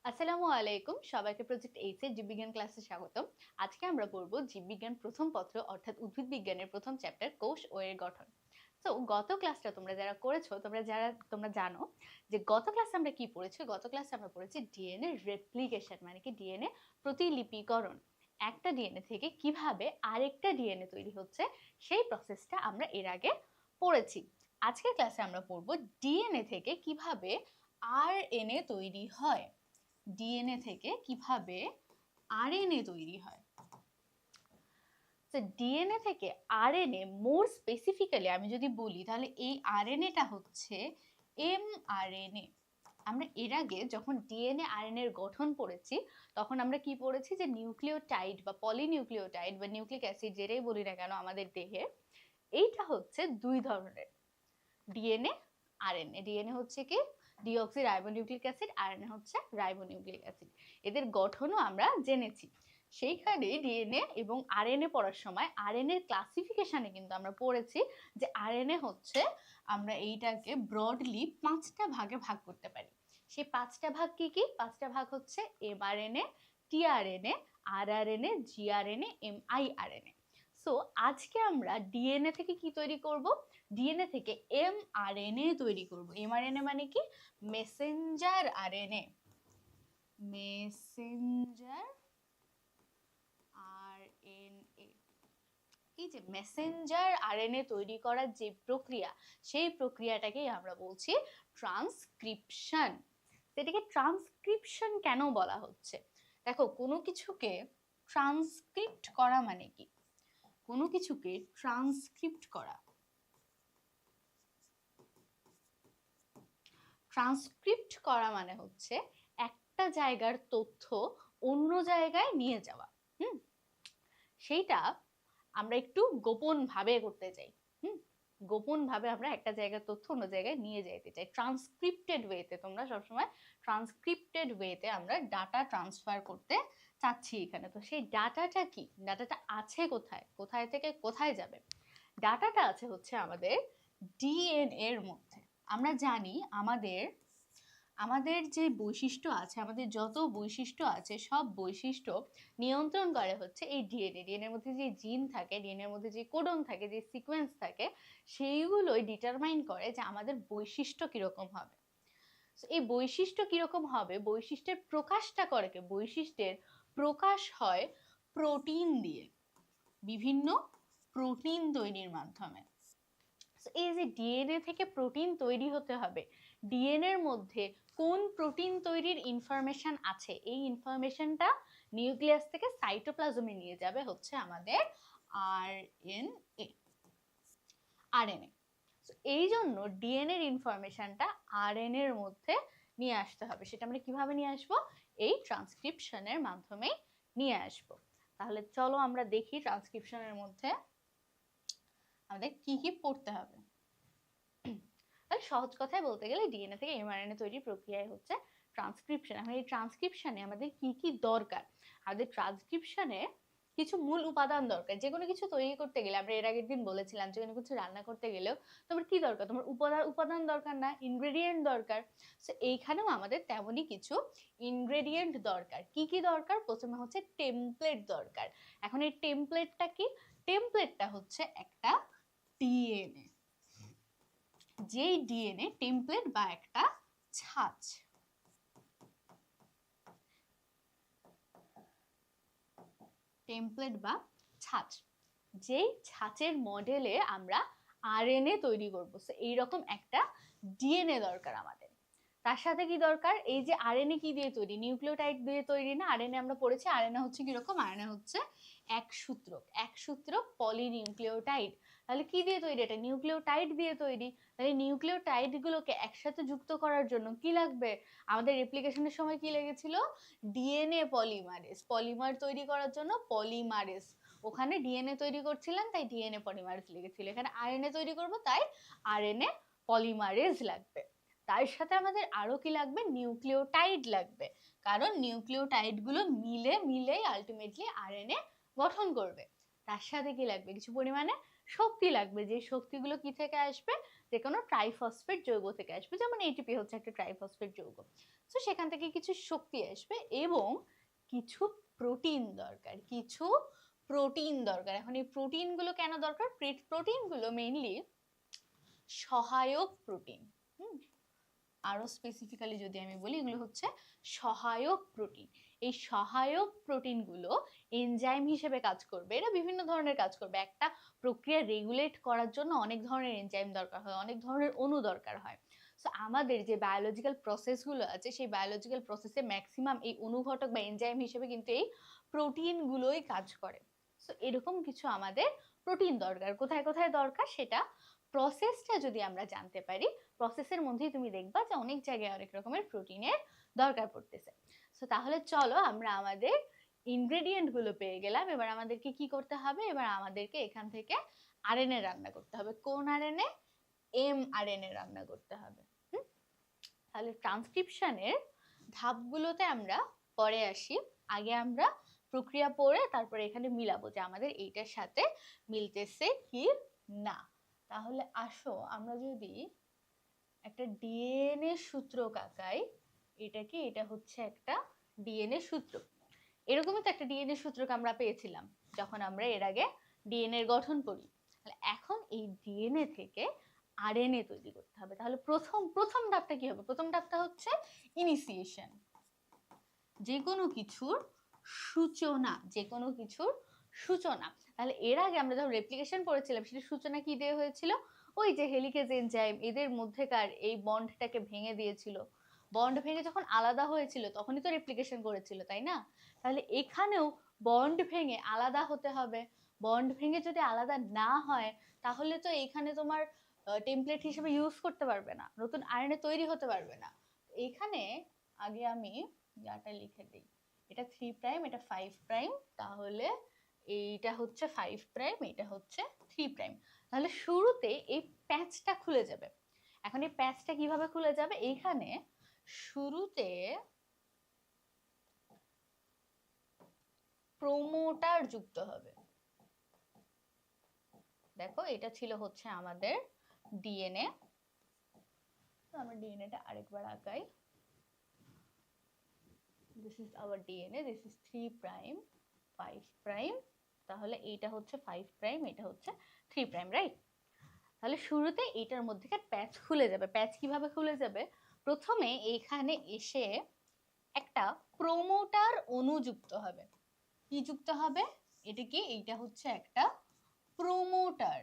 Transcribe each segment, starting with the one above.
আসসালামু আলাইকুম, সবাইকে প্রজেক্ট 8 এর জীববিজ্ঞান ক্লাসে স্বাগতম। আজকে আমরা পড়ব জীববিজ্ঞান প্রথম পত্র অর্থাৎ উদ্ভিদ বিজ্ঞানের প্রথম চ্যাপ্টার কোষ ও এর গঠন। তো গত ক্লাসটা তোমরা যারা করেছো, তোমরা জানো যে গত ক্লাসে আমরা কি পড়েছি। গত ক্লাসে আমরা পড়েছি ডিএনএ রেপ্লিকেশন, মানে কি ডিএনএ প্রতিলিপিকরণ। একটা ডিএনএ থেকে কিভাবে আরেকটা ডিএনএ তৈরি হচ্ছে সেই প্রসেসটা আমরা এর আগে পড়েছি। আজকের ক্লাসে আমরা পড়ব ডিএনএ থেকে কিভাবে আরএনএ তৈরি হয়। ডিএনএ থেকে কিভাবে আরএনএ তৈরি হয়। তো ডিএনএ থেকে আরএনএ, মোর স্পেসিফিক্যালি আমি যদি বলি তাহলে এই আরএনএটা হচ্ছে এমআরএনএ। আমরা এর আগে যখন ডিএনএ আরএনএ এর গঠন পড়েছি তখন আমরা কি পড়েছি যে নিউক্লিওটাইড বা পলিনিউক্লিওটাইড বা নিউক্লিক অ্যাসিড যেটাই বলি না কেন আমাদের দেহে, এইটা হচ্ছে দুই ধরনের ডিএনএ আরএনএ। ডিএনএ হচ্ছে কি ডিঅক্সি রাইবোনিউক্লিক অ্যাসিড, আরএনএ হচ্ছে রাইবোনিউক্লিক অ্যাসিড। এদের গঠনও আমরা জেনেছি। সেইখানে ডিএনএ এবং আরএনএ পড়ার সময় আরএনএ এর ক্লাসিফিকেশনে কিন্তু আমরা পড়েছি যে আরএনএ হচ্ছে, আমরা এইটাকে ব্রডলি 5টা ভাগে ভাগ করতে পারি। সেই 5টা ভাগ কি কি? 5টা ভাগ হচ্ছে এমআরএনএ, টিআরএনএ, আরআরএনএ, জিআরএনএ, এমআইআরএনএ। সো আজকে আমরা ডিএনএ থেকে কি তৈরি করব? ডিএনএ থেকে এমআরএনএ তৈরি করব। এমআরএনএ মানে কি? Messenger RNA. Messenger RNA. এই যে মেসেঞ্জার আরএনএ তৈরি করার যে প্রক্রিয়া, সেই প্রক্রিয়াটাকেই আমরা বলছি ট্রান্সক্রিপশন। এটাকে ট্রান্সক্রিপশন কেন বলা হচ্ছে? দেখো, কোনো কিছুকে ট্রান্সক্রিপ্ট করা মানে কি? কোনো কিছুকে ট্রান্সক্রিপ্ট করা, ট্রান্সক্রিপ্ট করা মানে হচ্ছে একটা জায়গার তথ্য অন্য জায়গায় নিয়ে যাওয়া। সেইটা আমরা একটু গোপন ভাবে করতে চাই। গোপন ভাবে আমরা একটা জায়গার তথ্য অন্য জায়গায় নিয়ে যেতে চাই ট্রান্সক্রিপ্টেড ওয়েতে। তোমরা সবসময় ট্রান্সক্রিপ্টেড ওয়েতে আমরা ডাটা ট্রান্সফার করতে চাচ্ছি এখানে। তো সেই ডাটাটা কি? ডাটাটা আছে কোথায়? কোথায় থেকে কোথায় যাবে? ডাটাটা আছে হচ্ছে আমাদের ডিএনএ এর মধ্যে। আমরা জানি আমাদের যে বৈশিষ্ট্য আছে, আমাদের যত বৈশিষ্ট্য আছে সব বৈশিষ্ট্য নিয়ন্ত্রণ করে হচ্ছে এই ডিএনএ। ডিএনএ এর মধ্যে যে জিন থাকে, ডিএনএ এর মধ্যে যে কোডন থাকে, যে সিকোয়েন্স থাকে, সেইগুলোই ডিটারমাইন করে যে আমাদের বৈশিষ্ট্য কিরকম হবে। এই বৈশিষ্ট্য কিরকম হবে, বৈশিষ্ট্যের প্রকাশটা করে কে? বৈশিষ্ট্যের প্রকাশ হয় প্রোটিন দিয়ে, বিভিন্ন প্রোটিন তৈরির মাধ্যমে। এই যে ডিএনএ থেকে প্রোটিন তৈরি হতে হবে, ডিএনএ এর মধ্যে কোন প্রোটিন তৈরির ইনফরমেশন আছে, এই ইনফরমেশনটা নিউক্লিয়াস থেকে সাইটোপ্লাজমে নিয়ে যাবে হচ্ছে আমাদের আরএনএ। এই জন্য ডিএনএ এর ইনফরমেশনটা আরএনএ এর মধ্যে নিয়ে আসতে হবে। সেটা আমরা কিভাবে নিয়ে আসবো? এই ট্রান্সক্রিপশনের মাধ্যমে নিয়ে আসবো। তাহলে চলো আমরা দেখি ট্রান্সক্রিপশনের মধ্যে আমাদের কি কি পড়তে হবে। তাহলে সহজ কথায় বলতে গেলে ডিএনএ থেকে এমআরএনএ তৈরির প্রক্রিয়ায় হচ্ছে ট্রান্সক্রিপশন। এখন এই ট্রান্সক্রিপশনে আমাদের কি কি দরকার? আমাদের ট্রান্সক্রিপশনে কিছু মূল উপাদান দরকার। যে কোনো কিছু তৈরি করতে গেলে, আমরা এর আগের দিন বলেছিলাম যে কোনো কিছু রান্না করতে গেলেও তোমার কি দরকার? তোমার উপাদান দরকার না, ইনগ্রেডিয়েন্ট দরকার। সো এইখানেও আমাদের তেমনই কিছু ইনগ্রেডিয়েন্ট দরকার। কি কি দরকার? প্রথমে হচ্ছে টেমপ্লেট দরকার। এখন এই টেমপ্লেটটা কি? টেমপ্লেটটা হচ্ছে একটা ডিএনএ, যেই ডিএনএ টেমপ্লেট বা একটা ছাঁচ। টেমপ্লেট বা ছাঁচ, যেই ছাঁচের মডেলে আমরা আরএনএ তৈরি করব। সো এইরকম একটা ডিএনএ দরকার আমাদের। তার সাথে কি দরকার? এই যে আরএনএ কি দিয়ে তৈরি? নিউক্লিওটাইড দিয়ে তৈরি না? আরএনএ আমরা পড়েছি আরএনএ হচ্ছে কিরকম? আরএনএ হচ্ছে একসূত্রক পলিনিউক্লিওটাইড। তাহলে কি দিয়ে তৈরি? এটা নিউক্লিওটাইড দিয়ে তৈরি। তাহলে নিউক্লিওটাইড গুলোকে একসাথে যুক্ত করার জন্য কি লাগবে? আমাদের রেপ্লিকেশনের সময় কি লেগেছিল? DNA polymerase. পলিমার তৈরি করার জন্য পলিমারেজ। ওখানে ডিএনএ তৈরি করছিলাম তাই ডিএনএ পলিমারেজ লেগেছিল। এখানে আরএনএ তৈরি করব তাই আরএনএ পলিমারেজ লাগবে। তার সাথে আমাদের আরো কি লাগবে? নিউক্লিওটাইড লাগবে, কারণ নিউক্লিওটাইড গুলো মিলেই আলটিমেটলি আরএনএ গঠন করবে। তার সাথে কি লাগবে? কিছু পরিমাণে শক্তি লাগবে, যে শক্তিগুলো কি থেকে আসবে, যে কোনো ট্রাইফসফেট যৌগ থেকে আসবে, যেমন এটিপি হচ্ছে একটা ট্রাইফসফেট যৌগ। তো সেখান থেকে কিছু শক্তি আসবে এবং কিছু প্রোটিন দরকার, কিছু প্রোটিন দরকার। এখন এই প্রোটিনগুলো কেন দরকার? প্রোটিনগুলো মেইনলি সহায়ক প্রোটিন। আরো স্পেসিফিক্যালি যদি আমি বলি, এগুলো হচ্ছে সহায়ক প্রোটিন। এই সহায়ক প্রোটিনগুলো এনজাইম হিসেবে কাজ করবে। এরা বিভিন্ন ধরনের কাজ করবে। একটা প্রক্রিয়া রেগুলেট করার জন্য অনেক ধরনের এনজাইম দরকার হয়, অনেক ধরনের অণু দরকার হয়। সো আমাদের যে বায়োলজিক্যাল প্রসেসগুলো আছে, সেই বায়োলজিক্যাল প্রসেসে ম্যাক্সিমাম এই অনুঘটক বা এনজাইম হিসেবে কিন্তু এই প্রোটিনগুলোই কাজ করে। সো এরকম কিছু আমাদের প্রোটিন দরকার। কোথায় কোথায় দরকার সেটা প্রসেসটা যদি আমরা জানতে পারি, প্রসেসের মধ্যেই তুমি দেখবা যে অনেক জায়গায় অনেক রকমের প্রোটিনের দরকার পড়তেছে। সো তাহলে চলো আমরা আমাদের ইনগ্রেডিয়েন্ট গুলো পেয়ে গেলাম। এবার আমাদেরকে কি করতে হবে? এবার আমাদেরকে এখান থেকে আরএনএ রান্না করতে হবে। কোন আরএনএ? এমআরএনএ রান্না করতে হবে। তাহলে ট্রান্সক্রিপশনের ধাপগুলোতে আমরা পরে আসি। আগে আমরা প্রক্রিয়া পড়ে তারপরে এখানে মিলাবো যে আমাদের এইটার সাথে মিলতেছে কি না। তাহলে আসো আমরা যদি একটা ডিএনএ সূত্র আঁকাই, এটা হচ্ছে একটা ডিএনএ সূত্র। এরকমই তো একটা ডিএনএ সূত্রকে আমরা পেয়েছিলাম যখন আমরা এর আগে ডিএনএ এর গঠন পড়ি। তাহলে এখন এই ডিএনএ থেকে আরএনএ তৈরি করতে হবে। তাহলে প্রথম ধাপটা কি হবে? প্রথম ধাপটা হচ্ছে ইনিশিয়েশন, যে কোনো কিছুর সূচনা, যে কোনো কিছুর সূচনা। তাহলে এর আগে আমরা যখন রেপ্লিকেশন পড়েছিলাম, সেটা সূচনা কি দিয়ে হয়েছিল? ওই যে হেলিকেজ এনজাইম এদের মধ্যেকার এই বন্ডটাকে ভেঙে দিয়েছিল। বন্ড ভেঙে যখন আলাদা হয়েছিল তখনই তো রেপ্লিকেশন করেছিল, তাই না? তাহলে এখানেও বন্ড ভেঙে আলাদা হতে হবে। বন্ড ভেঙে যদি আলাদা না হয় তাহলে তো এখানে তোমার টেমপ্লেট হিসেবে ইউজ করতে পারবে না, নতুন আরএনএ তৈরি হতে পারবে না। এখানে আগে আমি ইয়াটা লিখে দিই, এটা 3 প্রাইম, এটা 5 প্রাইম, তাহলে এইটা হচ্ছে 5 প্রাইম, এটা হচ্ছে 3 প্রাইম। তাহলে শুরুতে এই প্যাচটা খুলে যাবে। এখন এই প্যাচটা কিভাবে খুলে যাবে? এইখানে শুরুতে প্রোমোটার যুক্ত হবে। দেখো এটা ছিল হচ্ছে আমাদের ডিএনএ। তো আমরা ডিএনএটা আরেকবার আঁকাই। This is our DNA, this is 3 prime, 5 prime, তাহলে এইটা হচ্ছে 5 prime, এটা হচ্ছে 3 prime, রাইট? তাহলে শুরুতে এটার মধ্যেকার প্যাচ খুলে যাবে। প্যাচ কিভাবে খুলে যাবে? প্রথমে এইখানে এসে একটা প্রোমোটার অণু যুক্ত হবে। কি যুক্ত হবে? এটা কি? এইটা হচ্ছে একটা প্রোমোটার।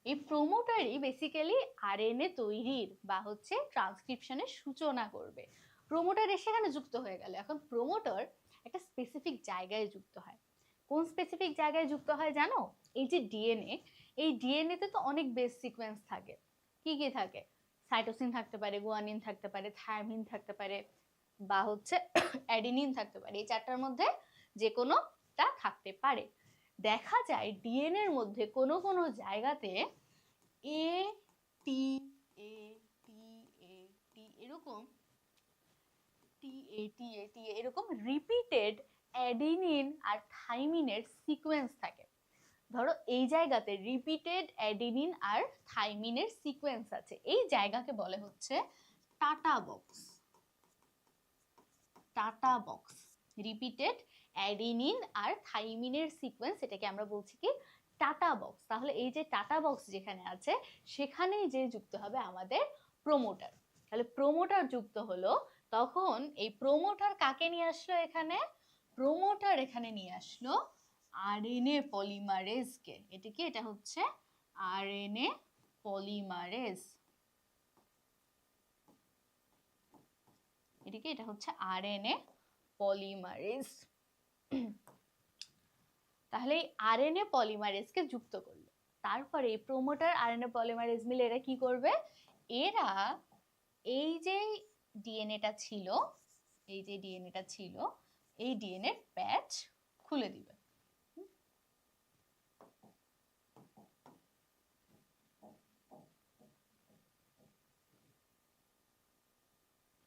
এই প্রোমোটারই বেসিক্যালি আরএনএ তৈরির বা হচ্ছে ট্রান্সক্রিপশনের সূচনা করবে। প্রোমোটার এসে এখানে যুক্ত হয়ে গেল। এখন প্রোমোটার একটা স্পেসিফিক জায়গায় যুক্ত হয়। কোন স্পেসিফিক জায়গায় যুক্ত হয় জানো? এই যে ডিএনএ, এই ডিএনএ তে তো অনেক বেস সিকোয়েন্স থাকে। কি কি থাকে? সাইটোসিন থাকতে পারে, গুয়ানিন থাকতে পারে, থায়ামিন থাকতে পারে, বা হচ্ছে অ্যাডিনিন থাকতে পারে। এই চারটার মধ্যে যে কোনোটা থাকতে পারে। দেখা যায় ডিএনএ এর মধ্যে কোনো কোনো জায়গাতে এ টি এ টি এ টি এরকম এরকম রিপিটেড অ্যাডিনিন আর থাইমিনের সিকোয়েন্স থাকে। ধরো এই জায়গাতে রিপিটেড অ্যাডিনিন আর থাইমিনের সিকোয়েন্স আছে, এই জায়গাকে বলে হচ্ছে TATA box. TATA box, repeated adenine আর থাইমিনের সিকোয়েন্স, এটাকে আমরা বলছি কি? TATA box. তাহলে এই যে টাটা বক্স যেখানে আছে সেখানেই যে যুক্ত হবে আমাদের প্রোমোটার। তাহলে প্রোমোটার যুক্ত হলো, তখন এই প্রোমোটার কাকে নিয়ে আসলো এখানে? প্রোমোটার এখানে নিয়ে আসলো আরএনএ পলিমারেজকে। এটা কি? এটা হচ্ছে আরএনএ পলিমারেজ। এটা কি? এটা হচ্ছে আরএনএ পলিমারেজ। তাহলে এই আরএনএ পলিমারেজকে যুক্ত করলো। তারপরে এই প্রোমোটার আরএনএ পলিমারেজ মিলে এরা কি করবে? এরা এই যে ডিএনএটা ছিল, এই যে ডিএনএটা ছিল, এই ডিএনএ প্যাচ খুলে দিবে।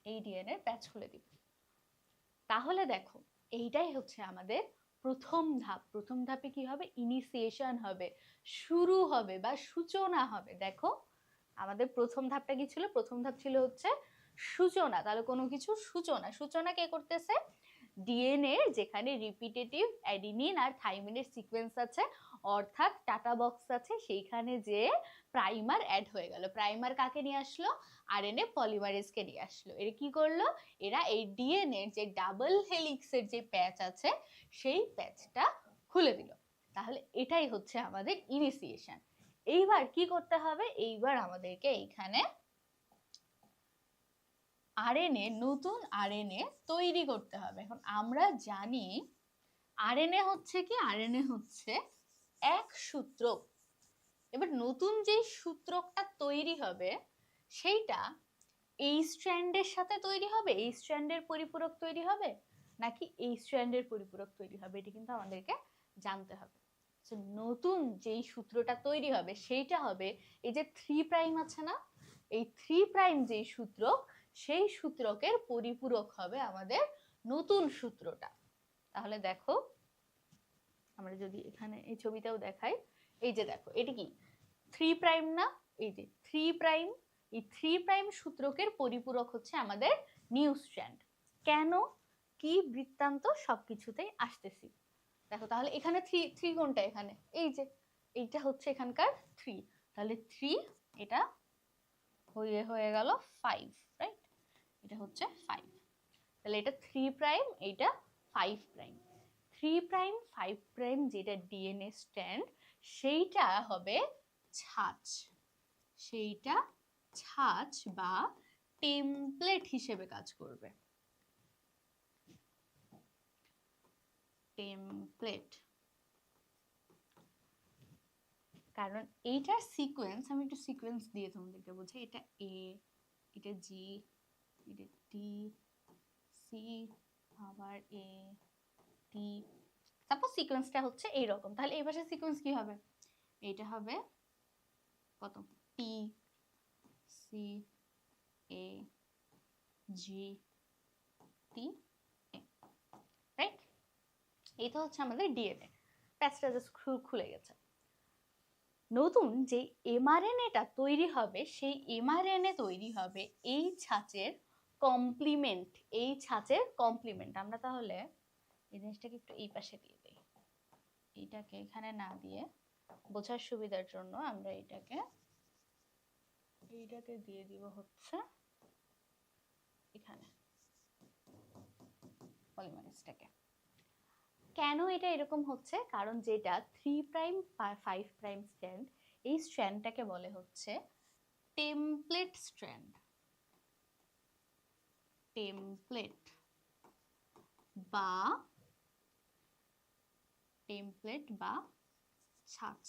এই ডিএনএ প্যাচ খুলে দিবে। তাহলে দেখো এইটাই হচ্ছে আমাদের প্রথম ধাপ। প্রথম ধাপে কি হবে? ইনিশিয়েশন হবে, শুরু হবে বা সূচনা হবে। দেখো আমাদের প্রথম ধাপটা কি ছিল? প্রথম ধাপ ছিল হচ্ছে সূচনা। তাহলে কোনো কিছু সূচনা, সূচনা কে করতেছে? ডিএনএ যেখানে রিপিটেটিভ অ্যাডিনিন আর থাইমিনের সিকোয়েন্স আছে, অর্থাৎ টাটা বক্স আছে, সেইখানে যে প্রাইমার অ্যাড হয়ে গেল। প্রাইমার কাকে নিয়ে আসলো? আরএনএ পলিমারেজকে নিয়ে আসলো। এরা কি করলো? এরা এই ডিএনএ যে ডাবল হেলিক্সের যে প্যাচ আছে সেই প্যাচটা খুলে দিল। তাহলে এটাই হচ্ছে আমাদের ইনিশিয়েশন। এইবার কি করতে হবে? এইবার আমাদেরকে এইখানে আরএনএ, নতুন আরএনএ তৈরি করতে হবে। এখন আমরা জানি আরএনএ হচ্ছে কি? আরএনএ হচ্ছে এক সূত্রক। এবার নতুন যে সূত্রকটা তৈরি হবে সেইটা এই স্ট্র্যান্ডের সাথে তৈরি হবে, এই স্ট্র্যান্ডের পরিপূরক তৈরি হবে, নাকি এই স্ট্র্যান্ডের পরিপূরক তৈরি হবে, এটা কিন্তু আমাদেরকে জানতে হবে। নতুন যেই সূত্রটা তৈরি হবে সেইটা হবে এই যে 3 প্রাইম আছে না, এই 3 প্রাইম যেই সূত্রক, সেই সূত্রকের পরিপূরক হবে আমাদের নতুন সূত্রটা। তাহলে দেখো আমরা যদি এখানে এই ছবিটাও দেখাই, এই যে দেখো এটা কি 3 প্রাইম না? এই যে 3 প্রাইম, এই 3 প্রাইম সূত্রকের পরিপূরক হচ্ছে আমাদের নিউ স্ট্র্যান্ড। কেন, কি বৃত্তান্ত সবকিছুতেই আসতেছি। দেখো তাহলে এখানে 3 কোনটা? এখানে এই যে এইটা হচ্ছে এখানকার 3, তাহলে 3 এটা হয়ে গেল 5, রাইট? এটা হচ্ছে 5, তাহলে এটা 3 প্রাইম, এটা 5 প্রাইম। 3 প্রাইম 5 প্রাইম যেটা ডিএনএ স্ট্র্যান্ড, সেইটা হবে ছাঁচ, সেইটা ছাঁচ বা টেমপ্লেট হিসেবে কাজ করবে। টেমপ্লেট, কারণ এইটার সিকোয়েন্স, আমি একটু সিকোয়েন্স দিয়ে তোমাদেরকে বোঝাই। এটা এ, এটা জি, এটা টি, সি, আবার এ, টি। সাপোজ সিকোয়েন্সটা হচ্ছে এইরকম, তাহলে এই পাশে সিকোয়েন্স কি হবে? এটা হবে কত? টি, সি, এ, জি, টি, এ, রাইট? এই তো হচ্ছে আমাদের ডিএনএ। প্যাচটা জাস্ট খুলে গেছে। নতুন যে এমআরএনএটা তৈরি হবে, সেই এমআরএনএ তৈরি হবে এই ছাঁচের কমপ্লিমেন্ট, এই ছাঁচের কমপ্লিমেন্ট। আমরা তাহলে এই জিনিসটাকে একটু এই পাশে দিয়ে দিই, এইটাকে এখানে না দিয়ে বোঝার সুবিধার জন্য আমরা এইটাকে দিয়ে দিব হচ্ছে এখানে পলিমারেজটাকে। কেন এটা এরকম হচ্ছে? কারণ যেটা 3 প্রাইম 5 প্রাইম স্ট্র্যান্ড, এই স্ট্র্যান্ডটাকে বলে হচ্ছে টেমপ্লেট স্ট্র্যান্ড। টেমপ্লেট বা ছাঁচ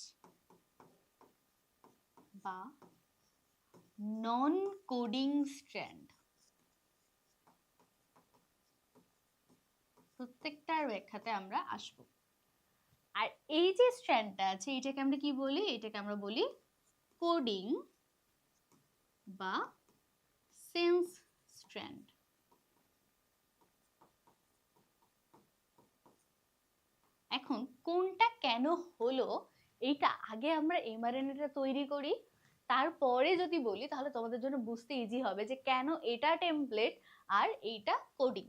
বা নন কোডিং স্ট্র্যান্ড। প্রত্যেকটার ব্যাখ্যাতে আমরা আসব। আর এই যে স্ট্র্যান্ডটা আছে এটাকে আমরা কি বলি? এটাকে আমরা বলি কোডিং বা সেন্স স্ট্র্যান্ড। এখন কোনটা কেন হলো এইটা আগে আমরা এমআরএনএটা তৈরি করি, তারপরে যদি বলি তাহলে তোমাদের জন্য বুঝতে ইজি হবে যে কেন এটা টেমপ্লেট আর এইটা কোডিং।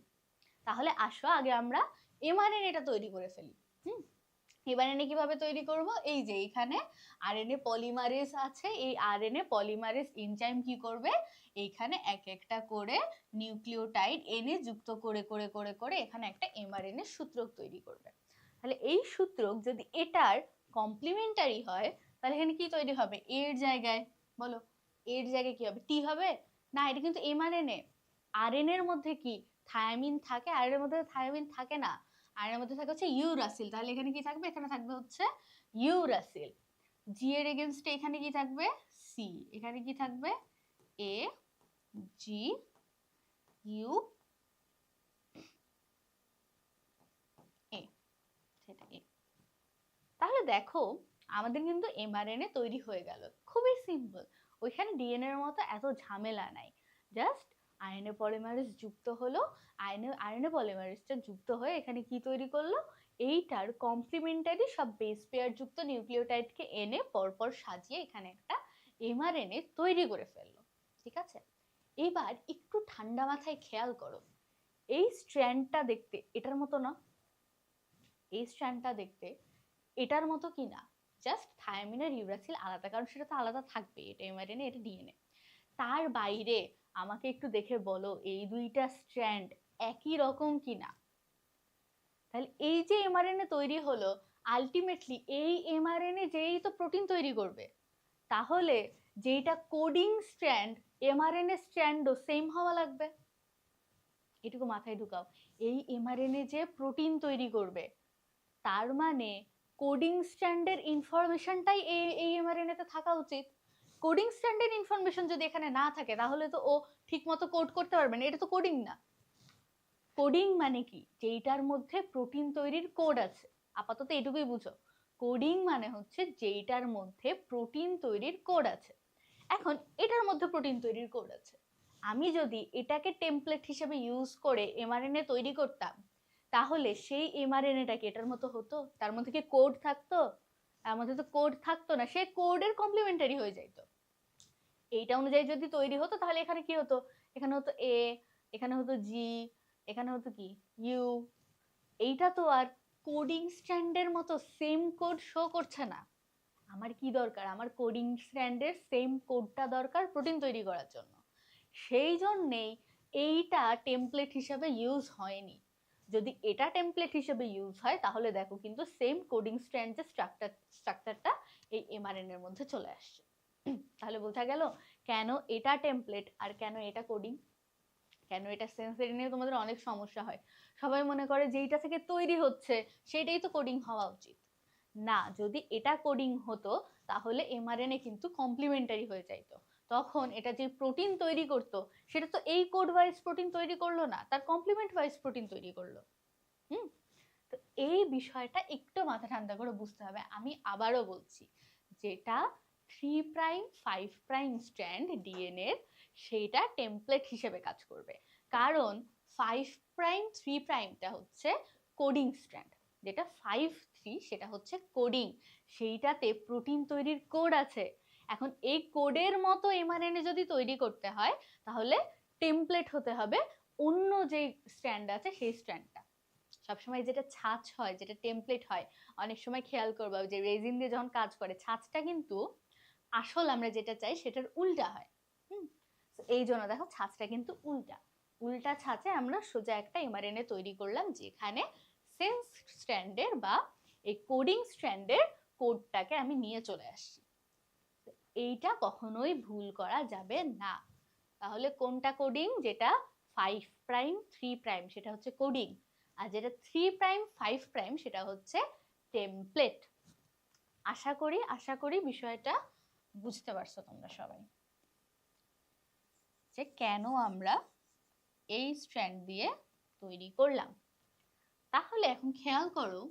তাহলে আসো আগে আমরা এমআরএনএটা তৈরি করে ফেলি। এমআরএনএ কিভাবে তৈরি করব? এই যে এখানে আরএনএ পলিমারেজ আছে, এই আরএনএ পলিমারেজ এনজাইম কি করবে? এইখানে এক একটা করে নিউক্লিওটাইড এনে যুক্ত করে করে করে করে এখানে একটা এমআরএনএ সূত্রক তৈরি করবে। তাহলে এই সূত্রক যদি এটার কমপ্লিমেন্টারি হয় তাহলে এখানে কি তৈরি হবে? এর জায়গায় বলো, এর জায়গায় কি হবে? টি হবে না? এটা কিন্তু এমআরএনএ। আরএনএ এর মধ্যে কি থায়ামিন থাকে? আরএনএ এর মধ্যে থায়ামিন থাকে না, আর এর মধ্যে থাকে হচ্ছে ইউরাসিল। তাহলে এখানে কি থাকবে? এখানে থাকবে হচ্ছে ইউরাসিল। জি এর এগেইনস্টে এখানে কি থাকবে? সি। এখানে কি থাকবে? এ, জি, ইউ, এ, সেটা এ। তাহলে দেখো আমাদের কিন্তু এমআরএনএ তৈরি হয়ে গেল, খুবই সিম্পল। ওইখানে ডিএনএ এর মতো এত ঝামেলা নাই, জাস্ট আরএনএ পলিমারেজ যুক্ত হলো, আরএনএ পলিমারেজটা যুক্ত হয়ে এখানে কি তৈরি করলো, এইটার কমপ্লিমেন্টারি সব বেস পেয়ার যুক্ত নিউক্লিওটাইডকে এনে পরপর সাজিয়ে এখানে একটা এমআরএনএ তৈরি করে ফেললো। ঠিক আছে, এবার একটু ঠান্ডা মাথায় খেয়াল করো, এই স্ট্র্যান্ডটা দেখতে এটার মতো না, এই স্ট্র্যান্ডটা দেখতে এটার মতো কি না, জাস্ট থায়ামিন আর ইউরাসিল আলাদা, কারণ সেটা তো আলাদা থাকবে, এটা এমআরএনএ এটা ডিএনএ। তার বাইরে আমাকে একটু দেখে বলো এই দুইটা স্ট্র্যান্ড একই রকম কিনা। তাহলে এই যে এমআরএনএ তৈরি হলো, আলটিমেটলি এই এমআরএনএ যেই তো প্রোটিন তৈরি করবে, তাহলে যেটা কোডিং স্ট্র্যান্ড এমআরএনএ স্ট্র্যান্ডও সেম হওয়া লাগবে। এটুকু মাথায় ঢুকাও, এই এমআরএনএ যে প্রোটিন তৈরি করবে, তার মানে কোডিং স্ট্র্যান্ডের ইনফরমেশনটাই এই এমআরএনএ তে থাকা উচিত। কোডিং স্ট্র্যান্ডের ইনফরমেশন যদি এখানে না থাকে, তাহলে তো ও ঠিকমতো কোড করতে পারবে না, এটা তো কোডিং না। কোডিং মানে কি, যেইটার মধ্যে প্রোটিন তৈরির কোড আছে, আপাতত এটুকুই বুঝো। কোডিং মানে হচ্ছে যেইটার মধ্যে প্রোটিন তৈরির কোড আছে। এখন এটার মধ্যে প্রোটিন তৈরির কোড আছে, আমি যদি এটাকে টেমপ্লেট হিসেবে ইউজ করে এমআরএনএ তৈরি করতাম, তাহলে সেই এমআরএনএটা কি এটার মতো হতো? তার মধ্যে কি কোড থাকতো? তার মধ্যে তো কোড থাকতো না, সে কোডের কমপ্লিমেন্টারি হয়ে যাইত। এইটা অনুযায়ী যদি তৈরি হতো, তাহলে এখানে কি হতো, এখানে হতো এ, এখানে হতো জি, এখানে হতো কি ইউ। এইটা তো আর কোডিং স্ট্র্যান্ডের মতো সেম কোড শো করছে না। আমার কি দরকার, আমার কোডিং স্ট্র্যান্ডের সেম কোডটা দরকার প্রোটিন তৈরি করার জন্য। সেই জন্যেই এইটা টেমপ্লেট হিসেবে ইউজ হয়নি। যদি এটা টেমপ্লেট হিসেবে ইউজ হয়, তাহলে দেখো কিন্তু সেম কোডিং স্ট্র্যান্ড যে স্ট্রাকচারটা এই এমআরএনএ এর মধ্যে চলে আসছে। তাহলে বোঝা গেল কেন এটা টেমপ্লেট আর কেন এটা কোডিং। কেন এটা সেন্সরি নিয়ে তোমাদের অনেক সমস্যা হয়, সবাই মনে করে যেইটা থেকে তৈরি হচ্ছে সেটাই তো কোডিং হওয়া উচিত। না, যদি এটা কোডিং হতো, তাহলে এমআরএনএ কিন্তু কমপ্লিমেন্টারি হয়ে যাইতো। তখন এটা যে প্রোটিন তৈরি করতো, সেটা তো এই কোড ওয়াইজ প্রোটিন তৈরি করলো না, তার কমপ্লিমেন্ট ওয়াইজ প্রোটিন তৈরি করলো। তো এই বিষয়টা একটু মাথা ঠান্ডা করে বুঝতে হবে। আমি আবারও বলছি, যেটা 3' 5' স্ট্র্যান্ড ডিএনএ সেইটা টেমপ্লেট হিসেবে কাজ করবে, কারণ 5' 3'টা হচ্ছে কোডিং স্ট্র্যান্ড, যেটা 5'3 সেটা হচ্ছে কোডিং, সেইটাতে প্রোটিন তৈরির কোড আছে। এখন এই কোডের মতো এমআরএনএ যদি তৈরি করতে হয়, তাহলে টেমপ্লেট হতে হবে অন্য যে স্ট্র্যান্ড আছে সেই স্ট্র্যান্ডটা। সবসময় যেটা ছাঁচ হয়, যেটা টেমপ্লেট হয়, অনেক সময় খেয়াল করবা যে রেজিন দিয়ে যখন কাজ করে, ছাঁচটা কিন্তু আসল আমরা যেটা চাই সেটার উল্টা হয়। এই জন্য দেখো ছাঁচটা কিন্তু উল্টা, উল্টা ছাঁচে আমরা সোজা একটা এমআরএনএ তৈরি করলাম, যেখানে সেন্স স্ট্র্যান্ডের বা এই কোডিং স্ট্র্যান্ডের কোডটাকে আমি নিয়ে চলে আসছি। এইটা কখনোই ভুল করা যাবে না। তাহলে কোনটা কোডিং, যেটা 5' 3' সেটা হচ্ছে কোডিং, আর যেটা 3' 5' সেটা হচ্ছে টেমপ্লেট। আশা করি বিষয়টা বুঝতে পারছো তোমরা সবাই, যে কেন আমরা এই স্ট্র্যান্ড দিয়ে তৈরি করলাম। তাহলে এখন খেয়াল করো,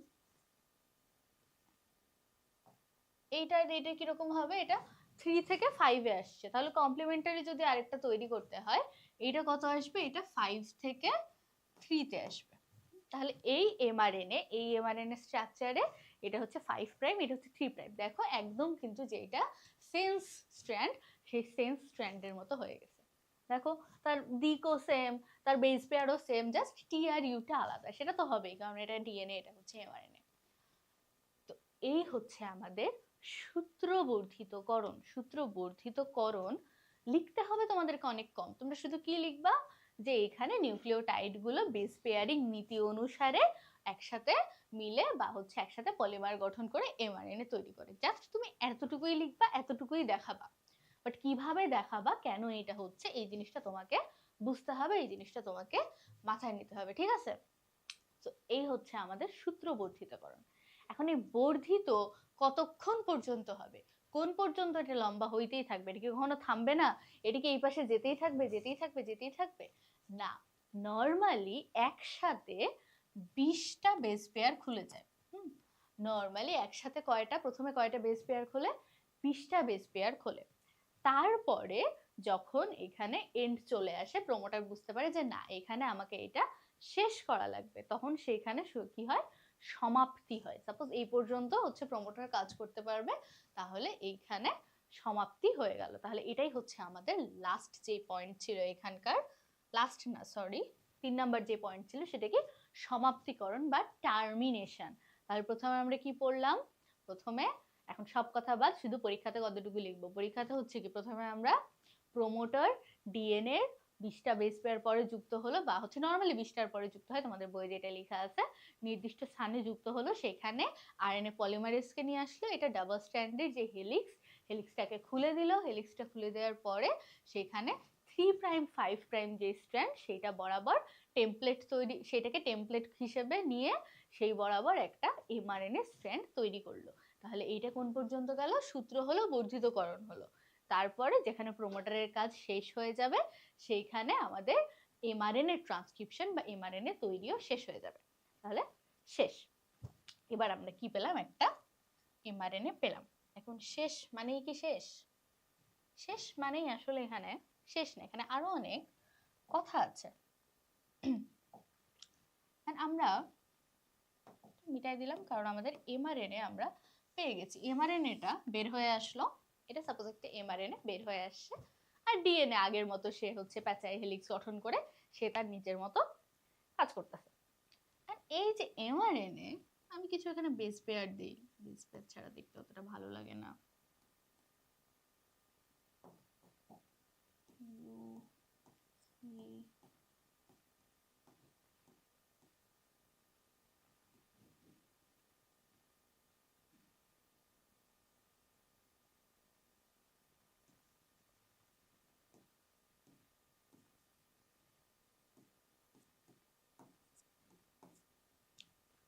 এটা কিরকম হবে, এটা 3 থেকে 5 এ আসছে, তাহলে কমপ্লিমেন্টারি যদি আরেকটা তৈরি করতে হয়, এটা কত আসবে, এটা 5 থেকে 3 তে আসবে। তাহলে এই এমআরএনএ স্ট্রাকচারে এটা হচ্ছে 5', এটা হচ্ছে 3'। দেখো একদম কিন্তু যেটা সেন্স স্ট্র্যান্ড, সেই সেন্স স্ট্র্যান্ডের মতো হয়ে গেছে। দেখো তার দিকও সেম, তার বেস পেয়ারও সেম, জাস্ট টি আর ইউটা আলাদা, সেটা তো হবেই, কারণ এটা ডিএনএ, এটা হচ্ছে এমআরএনএ। তো এই হচ্ছে আমাদের সূত্রবর্ধিতকরণ। সূত্রবর্ধিতকরণ লিখতে হবে তোমাদেরকে অনেক কম, তোমরা শুধু কি লিখবা, যে এখানে নিউক্লিওটাইড গুলো বেস পেয়ারিং নীতি অনুসারে একসাথে মিলে বা হচ্ছে একসাথে পলিমার গঠন করে এমআরএনএ তৈরি করে। জাস্ট তুমি এতটুকুই লিখবা, এতটুকুই দেখাবা। বাট কিভাবে দেখাবা, কেন এটা হচ্ছে, এই জিনিসটা তোমাকে বুঝতে হবে, এই জিনিসটা তোমাকে মাথায় নিতে হবে, ঠিক আছে? তো এই হচ্ছে আমাদের সূত্রবর্ধিতকরণ। এখন এই বর্ধিত কতক্ষণ পর্যন্ত হবে, কোন পর্যন্ত এটা লম্বা হইতেই থাকবে, এটা কি কখনো থামবে না, এটিকে এই পাশে যেতেই থাকবে যেতেই থাকবে যেতেই থাকবে না। নর্মালি একসাথে 20টা বেস পেয়ার খুলে যায়। নর্মালি একসাথে প্রথমে কয়টা বেস পেয়ার খোলে, 20টা বেস পেয়ার খোলে। তারপরে যখন এখানে এন্ড চলে আসে, প্রমোটার বুঝতে পারে যে না এখানে আমাকে এটা শেষ করা লাগবে, তখন সেখানে কি হয়, সমাপ্তি হয়। সাপোজ এই পর্যন্ত হচ্ছে প্রমোটার কাজ করতে পারবে, তাহলে এইখানে সমাপ্তি হয়ে গেল। তাহলে এটাই হচ্ছে আমাদের লাস্ট যে পয়েন্ট ছিল এখানকার, লাস্ট না সরি 3 নাম্বার যে পয়েন্ট ছিল সেটা কি, সমাপ্তিকরণ বা টার্মিনেশন। তাহলে প্রথমে আমরা কি পড়লাম, প্রথমে এখন সব কথা বাদ, শুধু পরীক্ষাতে কতটুকু লিখবো। পরীক্ষাতে হচ্ছে কি, প্রথমে আমরা প্রমোটার ডিএনএ 20টা বেস পেয়ার পরে যুক্ত হলো, বা হচ্ছে নর্মালি 20টার পরে যুক্ত হয়, তোমাদের বইয়ে যেটা লেখা আছে, নির্দিষ্ট স্থানে যুক্ত হলো, সেখানে আরএনএ পলিমারেজকে নিয়ে আসলো, এটা ডাবল স্ট্র্যান্ডের যে হেলিক্স, হেলিক্সটাকে খুলে দিল, হেলিক্সটা খুলে দেওয়ার পরে সেখানে 3 প্রাইম 5 প্রাইম যে স্ট্র্যান্ড সেটা বরাবর টেমপ্লেট তৈরি, সেটাকে টেমপ্লেট হিসেবে নিয়ে সেই বরাবর একটা এমআরএনএ স্ট্র্যান্ড তৈরি করলো। তাহলে এইটা কোন পর্যন্ত গেল, সূত্র হলো, বর্ধিতকরণ হলো। তারপরে যেখানে প্রমোটারের কাজ শেষ হয়ে যাবে সেইখানে আমাদের এমআরএনএ ট্রান্সক্রিপশন বা এমআরএনএ তৈরিও শেষ হয়ে যাবে। তাহলে শেষ। এবার আমরা কি পেলাম, একটা এমআরএনএ পেলাম। এখন শেষ মানেই কি শেষ, শেষ মানেই আসলে এখানে শেষ না, এখানে আরো অনেক কথা আছে। আমরা মিটাই দিলাম কারণ আমাদের এমআরএনএ আমরা পেয়ে গেছি, এমআরএনএটা বের হয়ে আসলো, এটা সাপোজ একটা এমআরএনএ বের হয়ে আসছে, আর ডিএনএ আগের মতো সে হচ্ছে প্যাচাই হেলিক্স গঠন করে সে তার নিজের মতো কাজ করতেছে। আর এই যে এমআরএনএ, আমি কিছু এখানে বেস পেয়ার দিই, বেস পেয়ার ছাড়া দেখতে অতটা ভালো লাগে না।